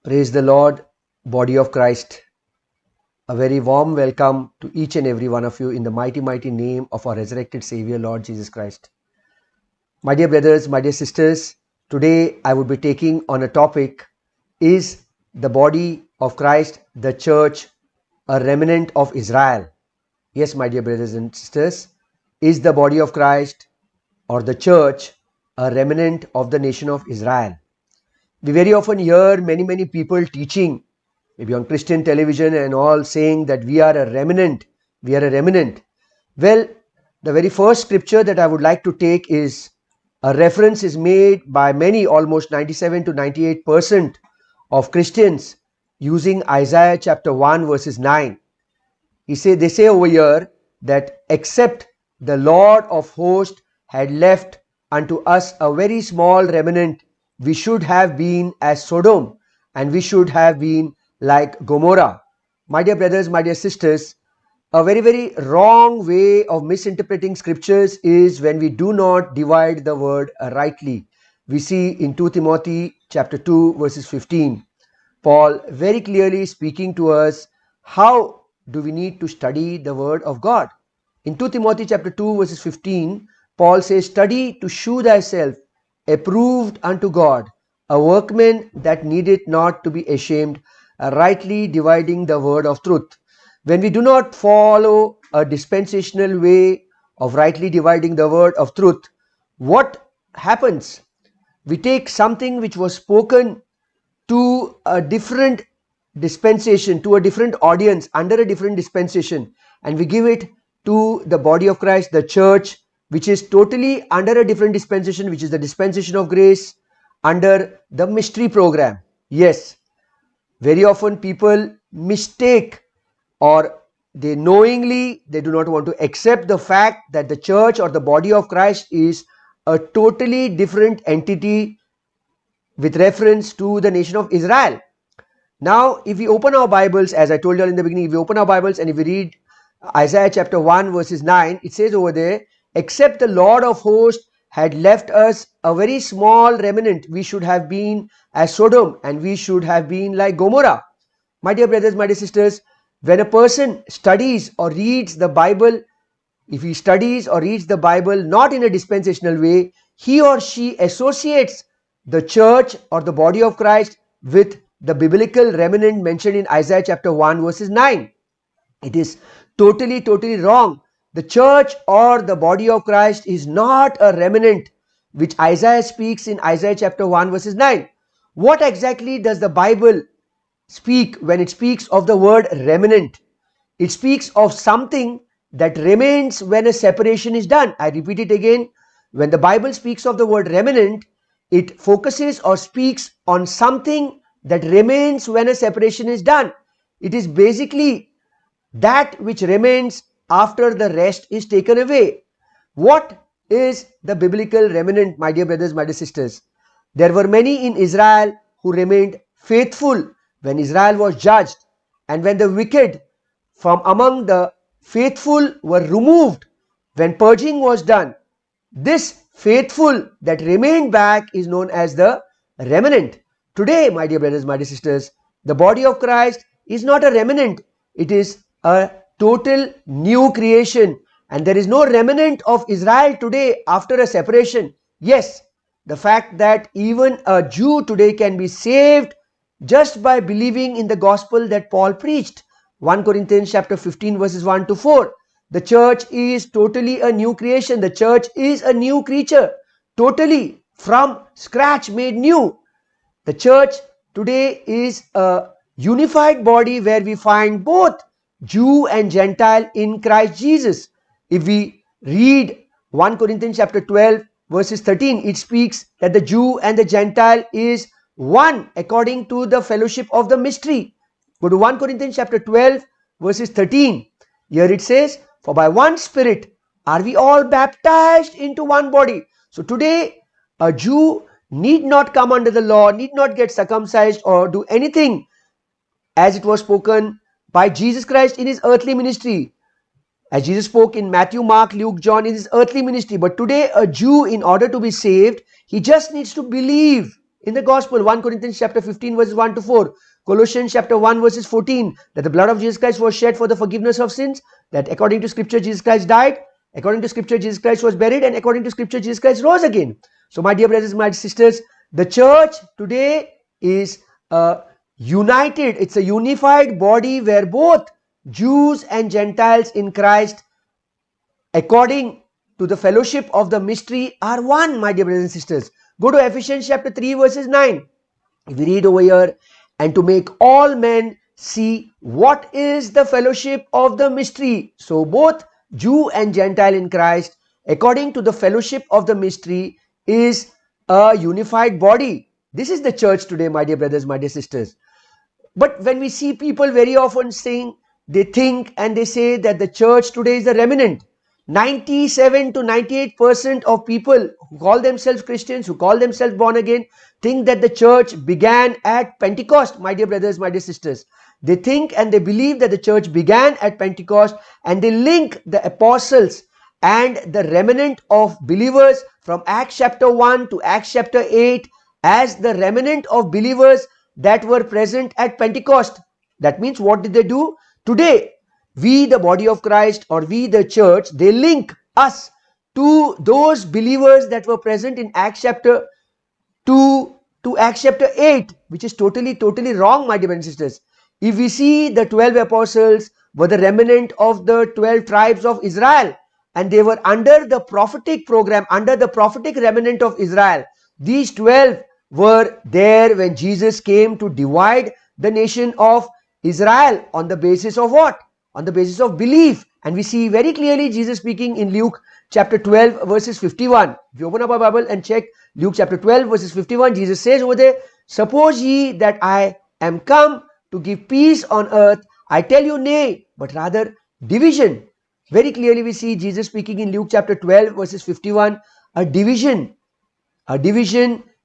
Praise the Lord, body of Christ. A very warm welcome to each and every one of you in the mighty, mighty name of our resurrected Savior, Lord Jesus Christ. My dear brothers, my dear sisters, today I would be taking on a topic: is the body of Christ, the church, a remnant of Israel? Yes, my dear brothers and sisters, is the body of Christ or the church a remnant of the nation of Israel? We very often hear many people teaching, maybe on Christian television and all, saying that we are a remnant. We are a remnant. Well, the very first scripture that I would like to take is a reference is made by many, almost 97 to 98% of Christians, using Isaiah chapter 1 verses 9. They say over here that except the Lord of hosts had left unto us a very small remnant, we should have been as Sodom, and we should have been like Gomorrah. My dear brothers, my dear sisters, a very wrong way of misinterpreting scriptures is when we do not divide the word rightly. We see in 2 Timothy chapter 2 verses 15, Paul very clearly speaking to us how do we need to study the word of God. In 2 Timothy chapter 2 verses 15, Paul says, study to shew thyself approved unto God, a workman that needeth not to be ashamed, rightly dividing the word of truth. When we do not follow a dispensational way of rightly dividing the word of truth, what happens? We take something which was spoken to a different dispensation, to a different audience, under a different dispensation, and we give it to the body of Christ, the church, which is totally under a different dispensation, which is the dispensation of grace, under the mystery program. Yes, very often people mistake, or they knowingly, they do not want to accept the fact that the church or the body of Christ is a totally different entity with reference to the nation of Israel. Now, if we open our Bibles, as I told you in the beginning, if we open our Bibles and if we read Isaiah chapter 1 verses 9, it says over there, except the Lord of hosts had left us a very small remnant, we should have been as Sodom, and we should have been like Gomorrah. My dear brothers, my dear sisters, when a person studies or reads the Bible, if he studies or reads the Bible not in a dispensational way, he or she associates the church or the body of Christ with the biblical remnant mentioned in Isaiah chapter 1 verses 9. It is totally wrong. The church or the body of Christ is not a remnant which Isaiah speaks in Isaiah chapter 1 verses 9. What exactly does the Bible speak when it speaks of the word remnant? It speaks of something that remains when a separation is done. I repeat it again. When the Bible speaks of the word remnant, it focuses or speaks on something that remains when a separation is done. It is basically that which remains after the rest is taken away. What is the biblical remnant, my dear brothers, my dear sisters? There were many in Israel who remained faithful when Israel was judged, and when the wicked from among the faithful were removed, when purging was done, this faithful that remained back is known as the remnant. Today, my dear brothers, my dear sisters, the body of Christ is not a remnant. It is a total new creation, and there is no remnant of Israel today after a separation. Yes, the fact that even a Jew today can be saved just by believing in the gospel that Paul preached. 1 Corinthians chapter 15 verses 1 to 4. The church is totally a new creation. The church is a new creature, totally from scratch made new. The church today is a unified body where we find both Jew and Gentile in Christ Jesus. If we read 1 Corinthians chapter 12 verses 13, it speaks that the Jew and the Gentile is one according to the fellowship of the mystery. Go to 1 Corinthians chapter 12 verses 13. Here it says, for by one Spirit are we all baptized into one body. So today a Jew need not come under the law, need not get circumcised or do anything as it was spoken by Jesus Christ in his earthly ministry. As Jesus spoke in Matthew, Mark, Luke, John in his earthly ministry. But today a Jew, in order to be saved, he just needs to believe in the gospel. 1 Corinthians chapter 15 verses 1 to 4. Colossians chapter 1 verses 14, that the blood of Jesus Christ was shed for the forgiveness of sins, that according to scripture Jesus Christ died, according to scripture Jesus Christ was buried, and according to scripture Jesus Christ rose again. So my dear brothers, my sisters, the church today is united. It's a unified body where both Jews and Gentiles in Christ, according to the fellowship of the mystery, are one, my dear brothers and sisters. Go to Ephesians chapter 3 verses 9. If we read over here, and to make all men see what is the fellowship of the mystery. So both Jew and Gentile in Christ, according to the fellowship of the mystery, is a unified body. This is the church today, my dear brothers, my dear sisters. But when we see people very often saying, they think and they say that the church today is a remnant. 97 to 98% of people who call themselves Christians, who call themselves born again, think that the church began at Pentecost, my dear brothers, my dear sisters. They think and they believe that the church began at Pentecost, and they link the apostles and the remnant of believers from Acts chapter 1 to Acts chapter 8 as the remnant of believers that were present at Pentecost. That means what did they do? Today, we the body of Christ, or we the church, they link us to those believers that were present in Acts chapter 2 to Acts chapter 8, which is totally wrong, my dear brothers and sisters. If we see, the 12 apostles were the remnant of the 12 tribes of Israel, and they were under the prophetic program, under the prophetic remnant of Israel. These 12 were there when Jesus came to divide the nation of Israel on the basis of what? On the basis of belief. And we see very clearly Jesus speaking in Luke chapter 12 verses 51. If you open up our Bible and check Luke chapter 12 verses 51, Jesus says over there, suppose ye that I am come to give peace on earth, I tell you nay, but rather division. Very clearly we see Jesus speaking in Luke chapter 12 verses 51, a division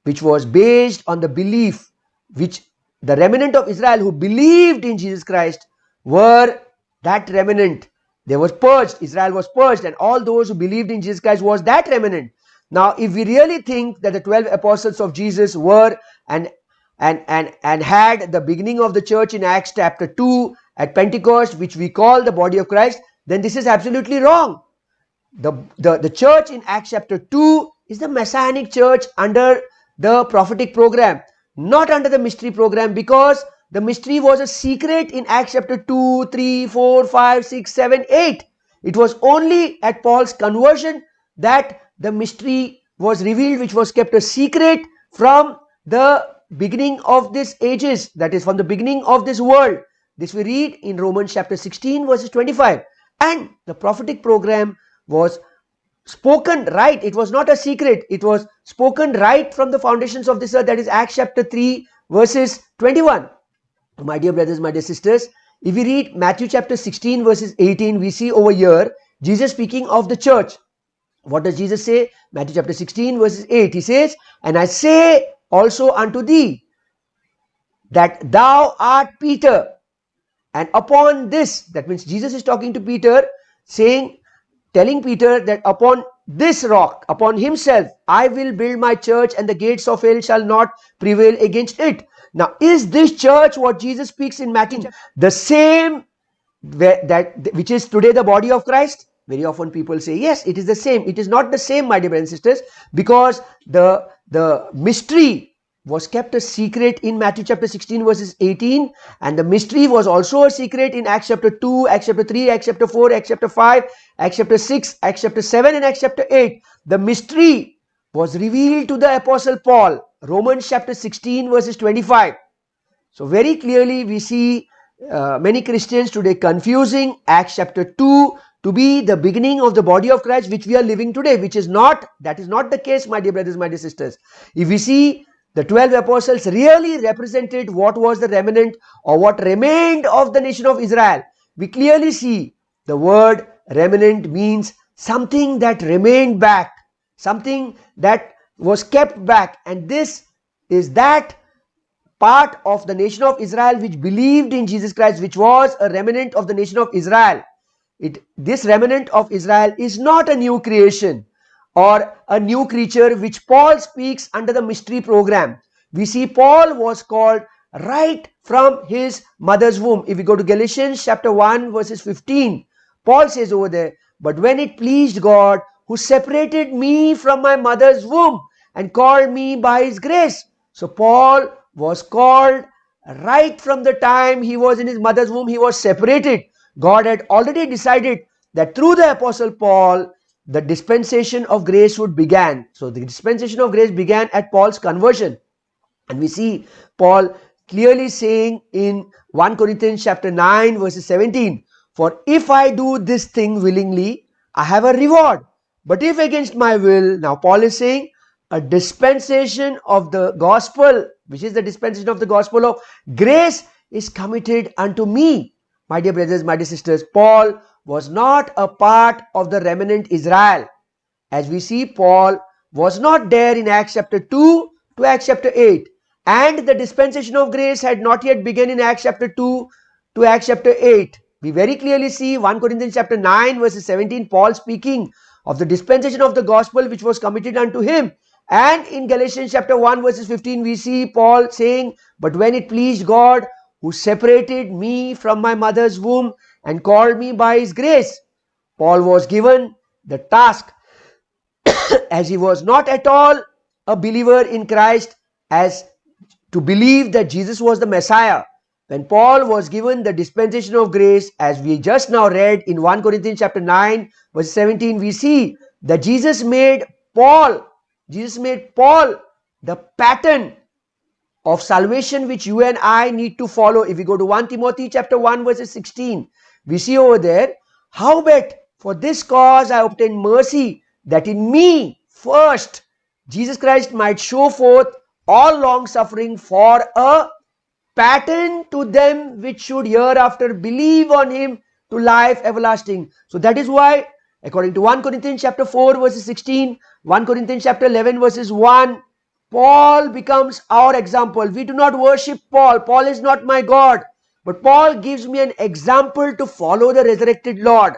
which was based on the belief, which the remnant of Israel who believed in Jesus Christ were that remnant. They were purged. Israel was purged, and all those who believed in Jesus Christ was that remnant. Now, if we really think that the 12 apostles of Jesus were and had the beginning of the church in Acts chapter 2 at Pentecost, which we call the body of Christ, then this is absolutely wrong. The church in Acts chapter 2 is the messianic church under the prophetic program, not under the mystery program, because the mystery was a secret in Acts chapter 2, 3, 4, 5, 6, 7, 8. It was only at Paul's conversion that the mystery was revealed, which was kept a secret from the beginning of these ages, that is from the beginning of this world. This we read in Romans chapter 16 verses 25. And the prophetic program was spoken right. It was not a secret. It was spoken right from the foundations of this earth. That is Acts chapter 3 verses 21. My dear brothers, my dear sisters, if we read Matthew chapter 16 verses 18, we see over here Jesus speaking of the church. What does Jesus say? Matthew chapter 16 verses 8. He says, and I say also unto thee that thou art Peter, and upon this, that means Jesus is talking to Peter, telling Peter that upon this rock, upon himself, I will build my church, and the gates of hell shall not prevail against it. Now, is this church what Jesus speaks in Matthew the same which is today the body of Christ? Very often people say, yes, it is the same. It is not the same, my dear brothers and sisters, because the mystery was kept a secret in Matthew chapter 16 verses 18, and the mystery was also a secret in Acts chapter 2, Acts chapter 3, Acts chapter 4, Acts chapter 5, Acts chapter 6, Acts chapter 7, and Acts chapter 8. The mystery was revealed to the apostle Paul, Romans chapter 16 verses 25. So very clearly we see many Christians today confusing Acts chapter 2 to be the beginning of the body of Christ which we are living today, that is not the case, my dear brothers, my dear sisters. If we see, the 12 apostles really represented what was the remnant or what remained of the nation of Israel. We clearly see the word remnant means something that remained back, something that was kept back, and this is that part of the nation of Israel which believed in Jesus Christ, which was a remnant of the nation of Israel. This remnant of Israel is not a new creation or a new creature which Paul speaks under the mystery program. We see Paul was called right from his mother's womb. If we go to Galatians chapter 1 verses 15, Paul says over there, but when it pleased God who separated me from my mother's womb and called me by his grace. So Paul was called right from the time he was in his mother's womb. He was separated. God had already decided that through the apostle Paul, the dispensation of grace would begin. So the dispensation of grace began at Paul's conversion. And we see Paul clearly saying in 1 Corinthians chapter 9 verses 17, for if I do this thing willingly, I have a reward. But if against my will, now Paul is saying, a dispensation of the gospel, which is the dispensation of the gospel of grace, is committed unto me. My dear brothers, my dear sisters, Paul was not a part of the remnant Israel. As we see, Paul was not there in Acts chapter 2 to Acts chapter 8. And the dispensation of grace had not yet begun in Acts chapter 2 to Acts chapter 8. We very clearly see 1 Corinthians chapter 9 verses 17, Paul speaking of the dispensation of the gospel which was committed unto him. And in Galatians chapter 1 verses 15, we see Paul saying, but when it pleased God who separated me from my mother's womb and called me by his grace. Paul was given the task, as he was not at all a believer in Christ, as to believe that Jesus was the Messiah. When Paul was given the dispensation of grace, as we just now read in 1 Corinthians chapter 9 verse 17, we see that Jesus made Paul the pattern of salvation which you and I need to follow. If we go to 1 Timothy chapter 1 verses 16, we see over there, howbeit for this cause I obtained mercy, that in me first Jesus Christ might show forth all long suffering for a pattern to them which should hereafter believe on him to life everlasting. So that is why, according to 1 Corinthians chapter 4 verses 16, 1 Corinthians chapter 11 verses 1, Paul becomes our example. We do not worship Paul. Paul is not my God. But Paul gives me an example to follow the resurrected Lord.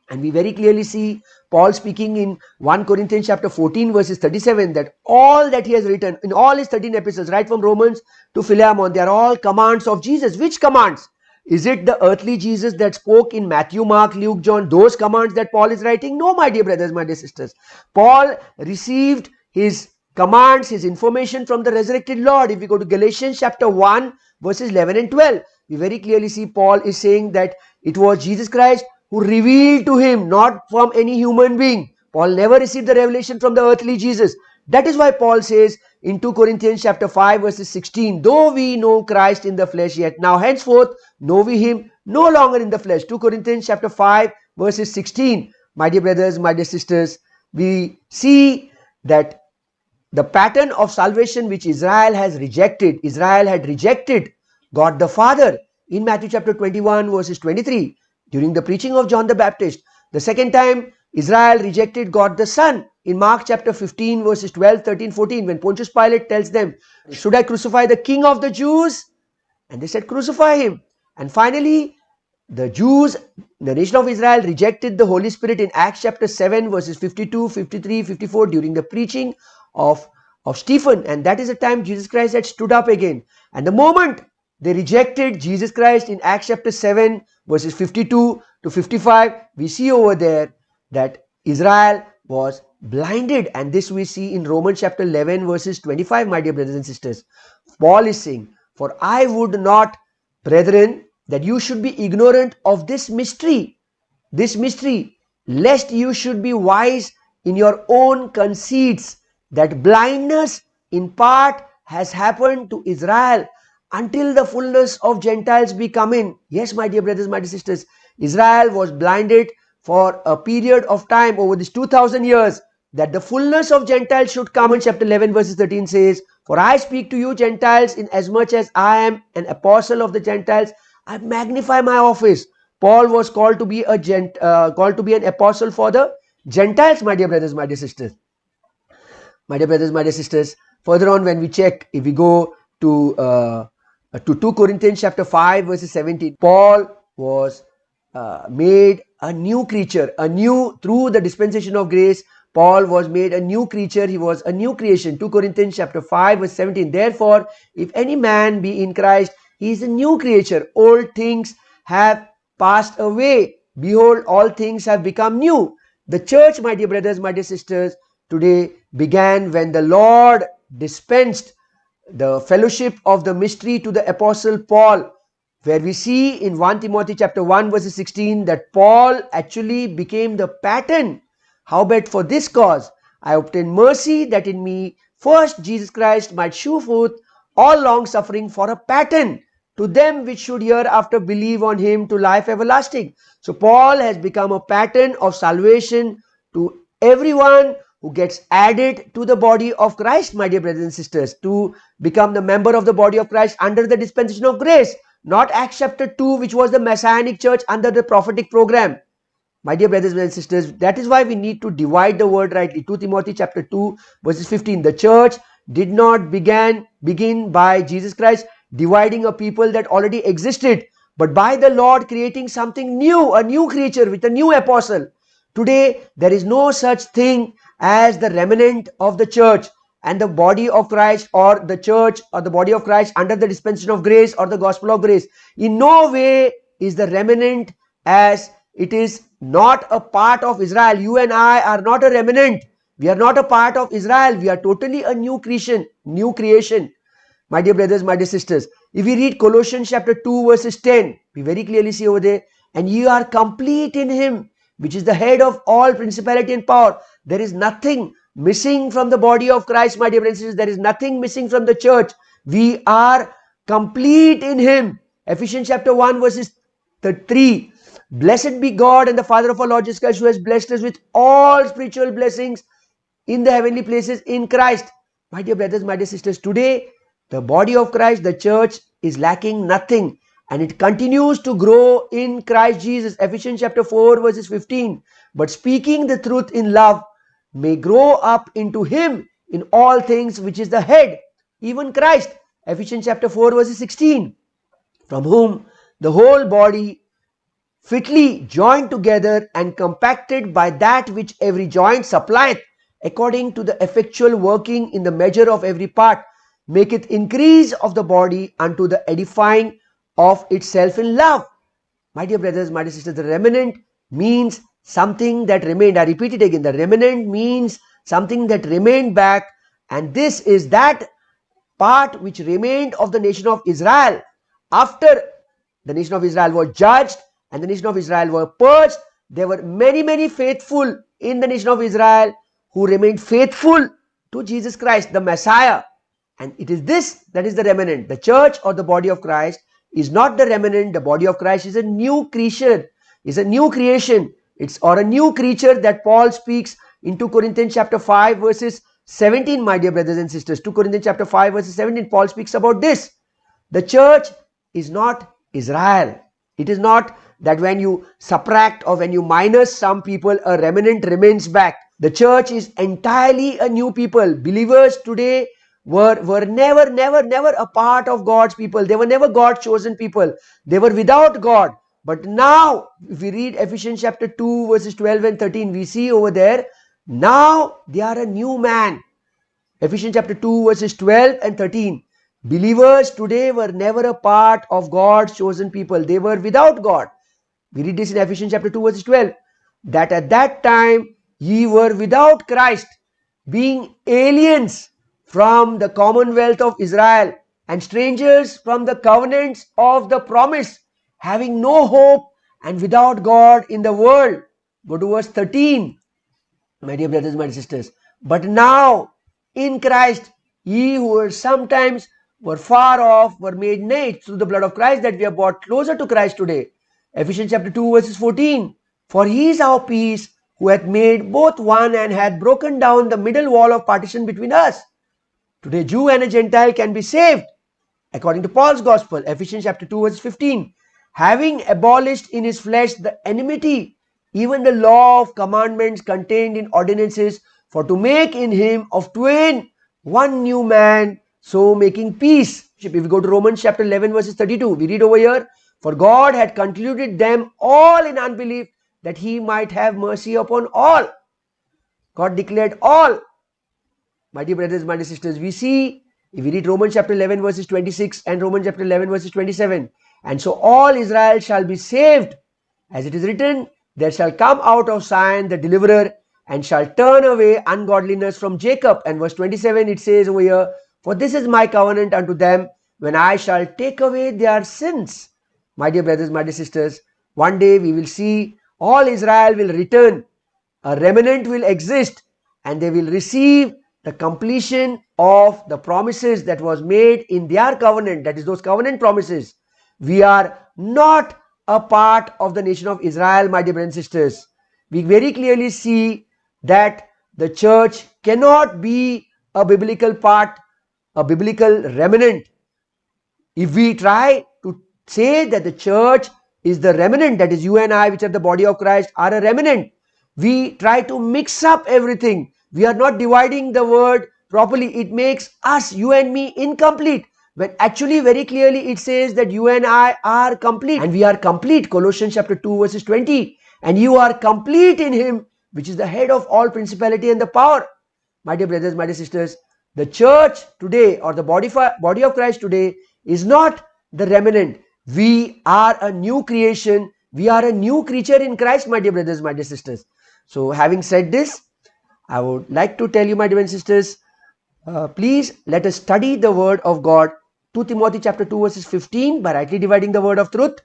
And we very clearly see Paul speaking in 1 Corinthians chapter 14 verses 37 that all that he has written in all his 13 epistles, right from Romans to Philemon, they are all commands of Jesus. Which commands? Is it the earthly Jesus that spoke in Matthew, Mark, Luke, John, those commands that Paul is writing? No, my dear brothers, my dear sisters. Paul received his commands, his information from the resurrected Lord. If we go to Galatians chapter 1 verses 11 and 12, we very clearly see Paul is saying that it was Jesus Christ who revealed to him, not from any human being. Paul never received the revelation from the earthly Jesus. That is why Paul says in 2 Corinthians chapter 5 verses 16, though we know Christ in the flesh, yet now henceforth know we him no longer in the flesh. 2 Corinthians chapter 5 verses 16. My dear brothers, my dear sisters, we see that the pattern of salvation which Israel had rejected God the Father in Matthew chapter 21 verses 23 during the preaching of John the Baptist. The second time Israel rejected God the Son in Mark chapter 15 verses 12, 13, 14 when Pontius Pilate tells them, should I crucify the King of the Jews? And they said, crucify him. And finally the Jews, the nation of Israel, rejected the Holy Spirit in Acts chapter 7 verses 52, 53, 54 during the preaching of Stephen. And that is the time Jesus Christ had stood up again. And the moment they rejected Jesus Christ in Acts chapter 7 verses 52 to 55, we see over there that Israel was blinded. And this we see in Romans chapter 11 verses 25, my dear brothers and sisters. Paul is saying, for I would not, brethren, that you should be ignorant of this mystery, lest you should be wise in your own conceits, that blindness in part has happened to Israel until the fullness of Gentiles be come in. Yes, my dear brothers, my dear sisters, Israel was blinded for a period of time over this 2000 years, that the fullness of Gentiles should come. In chapter 11 verses 13 says, for I speak to you Gentiles, in as much as I am an apostle of the Gentiles, I magnify my office. Paul was called to be an apostle for the Gentiles, my dear brothers, my dear sisters. My dear brothers, my dear sisters, further on when we check, if we go to 2 Corinthians chapter 5 verses 17, Paul was made a new creature, through the dispensation of grace. Paul was made a new creature. He was a new creation. 2 Corinthians chapter 5 verse 17. Therefore, if any man be in Christ, he is a new creature. Old things have passed away. Behold, all things have become new. The church, my dear brothers, my dear sisters, today began when the Lord dispensed the fellowship of the mystery to the apostle Paul, where we see in 1 Timothy chapter 1 verse 16 that Paul actually became the pattern. Howbeit for this cause I obtained mercy, that in me first Jesus Christ might shew forth all long suffering for a pattern to them which should hereafter believe on him to life everlasting. So Paul has become a pattern of salvation to everyone who gets added to the body of Christ, my dear brothers and sisters, to become the member of the body of Christ under the dispensation of grace. Not Acts chapter 2, which was the Messianic church under the prophetic program. My dear brothers and sisters, that is why we need to divide the word rightly. 2 Timothy chapter 2 verses 15. The church did not begin by Jesus Christ dividing a people that already existed, but by the Lord creating something new, a new creature with a new apostle. Today, there is no such thing as the remnant of the church and the body of Christ, or the church or the body of Christ under the dispensation of grace or the gospel of grace. In no way is the remnant, as it is not a part of Israel. You and I are not a remnant. We are not a part of Israel. We are totally a new creation, My dear brothers, my dear sisters, if we read Colossians chapter 2 verses 10, we very clearly see over there, and you are complete in him, which is the head of all principality and power. There is nothing missing from the body of Christ, my dear brothers and sisters. There is nothing missing from the church. We are complete in him. Ephesians chapter 1 verses 3. Blessed be God and the Father of our Lord Jesus Christ, who has blessed us with all spiritual blessings in the heavenly places in Christ. My dear brothers, my dear sisters, today the body of Christ, the church, is lacking nothing, and it continues to grow in Christ Jesus. Ephesians chapter 4 verses 15. But speaking the truth in love may grow up into him in all things, which is the head, even Christ. Ephesians chapter 4 verses 16. From whom the whole body, fitly joined together and compacted by that which every joint supplieth, according to the effectual working in the measure of every part, maketh increase of the body unto the edifying of itself in love. My dear brothers, my dear sisters, the remnant means something that remained. I repeat it again. The remnant means something that remained back, and this is that part which remained of the nation of Israel after the nation of Israel was judged and the nation of Israel were purged. There were many faithful in the nation of Israel who remained faithful to Jesus Christ, the Messiah. And it is this that is the remnant. The church or the body of Christ is not the remnant. The body of Christ is a new creation, is a new creation. It's or a new creature that Paul speaks in 2 Corinthians chapter 5 verses 17, my dear brothers and sisters. 2 Corinthians chapter 5 verses 17, Paul speaks about this. The church is not Israel. It is not that when you subtract or when you minus some people, a remnant remains back. The church is entirely a new people. Believers today were never a part of God's people. They were never God's chosen people. They were without God. But now, if we read Ephesians chapter 2 verses 12 and 13, we see over there, now they are a new man. Ephesians chapter 2 verses 12 and 13. Believers today were never a part of God's chosen people. They were without God. We read this in Ephesians chapter 2 verses 12. That at that time ye were without Christ, being aliens from the commonwealth of Israel and strangers from the covenants of the promise, having no hope and without God in the world. Go to verse 13. My dear brothers, my dear sisters. But now in Christ, ye who were sometimes were far off were made nigh through the blood of Christ, that we are brought closer to Christ today. Ephesians chapter 2 verses 14. For he is our peace, who hath made both one and hath broken down the middle wall of partition between us. Today Jew and a Gentile can be saved according to Paul's gospel. Ephesians chapter 2 verse 15. Having abolished in his flesh the enmity, even the law of commandments contained in ordinances, for to make in him of twain one new man, so making peace. If we go to Romans chapter 11 verses 32, we read over here, for God had concluded them all in unbelief, that he might have mercy upon all. God declared all. My dear brothers, my dear sisters, we see, if we read Romans chapter 11 verses 26 and Romans chapter 11 verses 27, and so all Israel shall be saved, as it is written, there shall come out of Zion the deliverer, and shall turn away ungodliness from Jacob. And verse 27 it says over here, for this is my covenant unto them, when I shall take away their sins. My dear brothers, my dear sisters, one day we will see all Israel will return, a remnant will exist, and they will receive the completion of the promises that was made in their covenant, that is those covenant promises. We are not a part of the nation of Israel, my dear brothers and sisters. We very clearly see that the church cannot be a biblical part, a biblical remnant. If we try to say that the church is the remnant, that is you and I, which are the body of Christ, are a remnant, we try to mix up everything. We are not dividing the word properly. It makes us, you and me, incomplete. When actually very clearly it says that you and I are complete. And we are complete. Colossians chapter 2 verses 20. And you are complete in him, which is the head of all principality and the power. My dear brothers, my dear sisters, the church today, or the body of Christ today, is not the remnant. We are a new creation. We are a new creature in Christ, my dear brothers, my dear sisters. So having said this, I would like to tell you, my dear sisters, please let us study the word of God. 2 Timothy chapter 2 verses 15, by rightly dividing the word of truth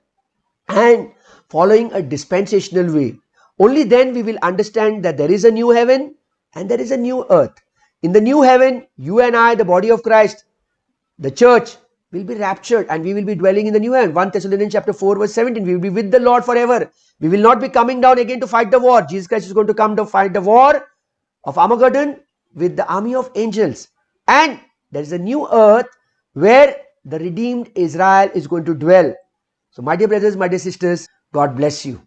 and following a dispensational way. Only then we will understand that there is a new heaven and there is a new earth. In the new heaven, you and I, the body of Christ, the church, will be raptured and we will be dwelling in the new heaven. 1 Thessalonians chapter 4 verse 17, we will be with the Lord forever. We will not be coming down again to fight the war. Jesus Christ is going to come to fight the war of Armageddon with the army of angels. And there is a new earth where the redeemed Israel is going to dwell. So my dear brothers, my dear sisters, God bless you.